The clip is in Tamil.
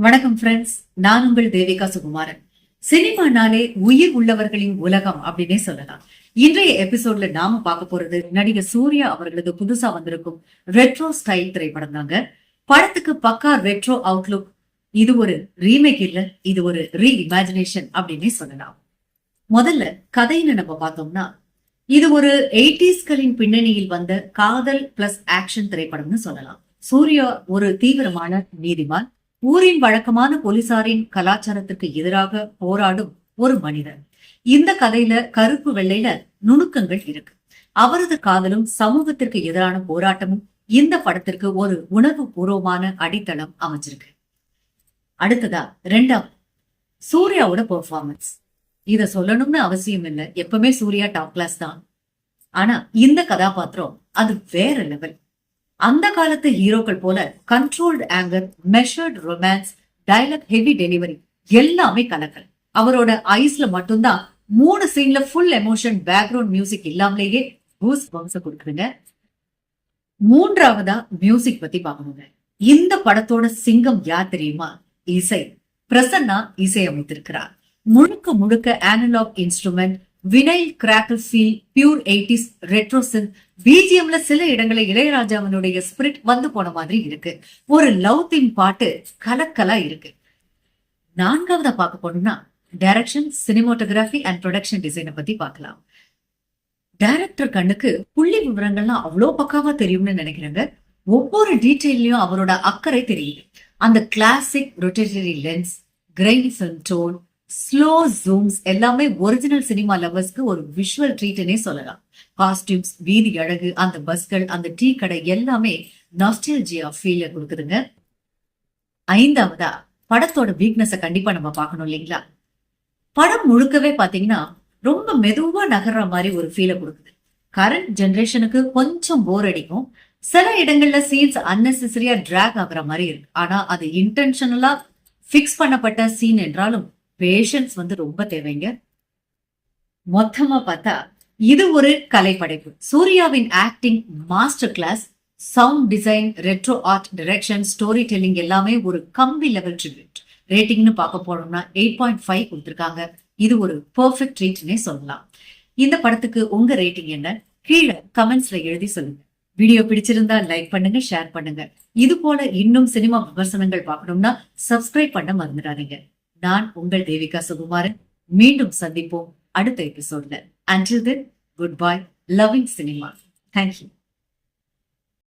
வணக்கம் ஃப்ரெண்ட்ஸ், நான் உங்கள் தேவிகா சுகுமாரன். சினிமானாலே உயிர் உள்ளவர்களின் உலகம் அப்படின்னே சொல்லலாம். இன்றைய எபிசோட்ல நாம பார்க்க போறது நடிகர் சூர்யா அவர்களது புதுசா வந்திருக்கும் ரெட்ரோ ஸ்டைல் திரைப்படம் தாங்க. படத்துக்கு பக்கா ரெட்ரோ அவுட்லுக். இது ஒரு ரீமேக் இல்ல, இது ஒரு ரீ இமேஜினேஷன் அப்படின்னே சொல்லலாம். முதல்ல கதைன்னு நம்ம பார்த்தோம்னா, இது ஒரு 80ஸ்களின் பின்னணியில் வந்த காதல் பிளஸ் ஆக்ஷன் திரைப்படம்னு சொல்லலாம். சூர்யா ஒரு தீவிரமான நீதிமான், ஊரின் வழக்கமான போலீசாரின் கலாச்சாரத்திற்கு எதிராக போராடும் ஒரு மனிதர். இந்த கதையில கருப்பு வெள்ளையில நுணுக்கங்கள் இருக்கு. அவரது காதலும் சமூகத்திற்கு எதிரான போராட்டமும் இந்த படத்திற்கு ஒரு உணர்வு பூர்வமான அடித்தளம் அமைஞ்சிருக்கு. அடுத்ததா ரெண்டாவது சூர்யாவோட பெர்ஃபார்மன்ஸ். இத சொல்லணும்னு அவசியம் இல்லை, எப்பவுமே சூர்யா டாப் கிளாஸ் தான். ஆனா இந்த கதாபாத்திரம் அது வேற லெவல். அந்த காலத்து ஹீரோக்கள் போல controlled anger, measured romance, dialogue heavy delivery எல்லாமே கலக்கல். அவரோட ஐஸ்ல மட்டும்தான் 3 சீன்ல ஃபுல் எமோஷன், பேக்ரவுண்ட் மியூசிக் இல்லாமலேயே பூஸ் பம்ஸ் கொடுக்குதுங்க. மூன்றாவதா மியூசிக் பத்தி பாக்கணுங்க. இந்த படத்தோட சிங்கம் யார் தெரியுமா? இசை. பிரசன்னா இசை அமைத்திருக்கிறார். முழுக்க முழுக்க analog instrument, vinyl crackle feel, pure 80s retro synth. பிஜிஎம்ல சில இடங்களில் இளையராஜாவினுடைய ஸ்பிரிட் வந்து போன மாதிரி இருக்கு. ஒரு லவ் தீம் பாட்டு கலக்கலா இருக்கு. நான்காவதா பார்க்க போனோம்னா டைரக்ஷன், சினிமாட்டோகிராஃபி அண்ட் ப்ரொடக்ஷன் டிசைனை பத்தி பார்க்கலாம். டைரக்டர் கண்ணுக்கு புள்ளி விவரங்கள்லாம் அவ்வளோ பக்காவா தெரியும்னு நினைக்கிறேங்க. ஒவ்வொரு டீட்டெயிலையும் அவரோட அக்கறை தெரியுது. அந்த classic rotatory lens, grainy film tone, slow zooms எல்லாமே ஒரிஜினல் சினிமா லவர்ஸ்க்கு ஒரு விஷுவல் ட்ரீட்னே சொல்லலாம். காஸ்டியூம்ஸ், வீதி அழகு, அந்த பஸ்கள், அந்த டீ கடை எல்லாமே நாஸ்டால்ஜியா ஃபீல கொடுக்குதுங்க. ஐந்தாவதா படத்தோட வீக்னஸ கண்டிப்பா நம்ம பார்க்கணும் இல்லைங்களா? படம் முழுக்கவே பாத்தீங்கன்னா ரொம்ப மெதுவா நகர்ற மாதிரி ஒரு ஃபீல கொடுக்குது. கரண்ட் ஜெனரேஷனுக்கு கொஞ்சம் போர் அடிக்கும். சில இடங்கள்ல சீன்ஸ் அன்னெசரியா டிராக் ஆகுற மாதிரி இருக்கு. ஆனா அது இன்டென்ஷனலா பிக்ஸ் பண்ணப்பட்ட சீன் என்றாலும் பேஷன்ஸ் ரொம்ப தேவைங்க. மொத்தமா பார்த்தா இது ஒரு கலைப்படைப்பு. சூர்யாவின் acting master class, sound design, retro art direction, story telling எல்லாமே ஒரு கம்பி லெவல் ட்ரிபியூட். ரேட்டிங்னு பார்க்க போனோம்னா 8.5 கொடுத்திருக்காங்க. இது ஒரு பெர்ஃபெக்ட் ட்ரீட்னே சொல்லலாம். இந்த படத்துக்கு உங்க ரேட்டிங் என்ன? கீழே கமெண்ட்ஸ்ல எழுதி சொல்லுங்க. வீடியோ பிடிச்சிருந்தா லைக் பண்ணுங்க, ஷேர் பண்ணுங்க. இது போல இன்னும் சினிமா விமர்சனங்கள் பார்க்கணும்னா சப்ஸ்கிரைப் பண்ண மறந்துடாதீங்க. நான் உங்கள் தேவிகா சுகுமாரன். மீண்டும் சந்திப்போம் அடுத்த எபிசோட்ல. Until then, goodbye, loving cinema. Thank you.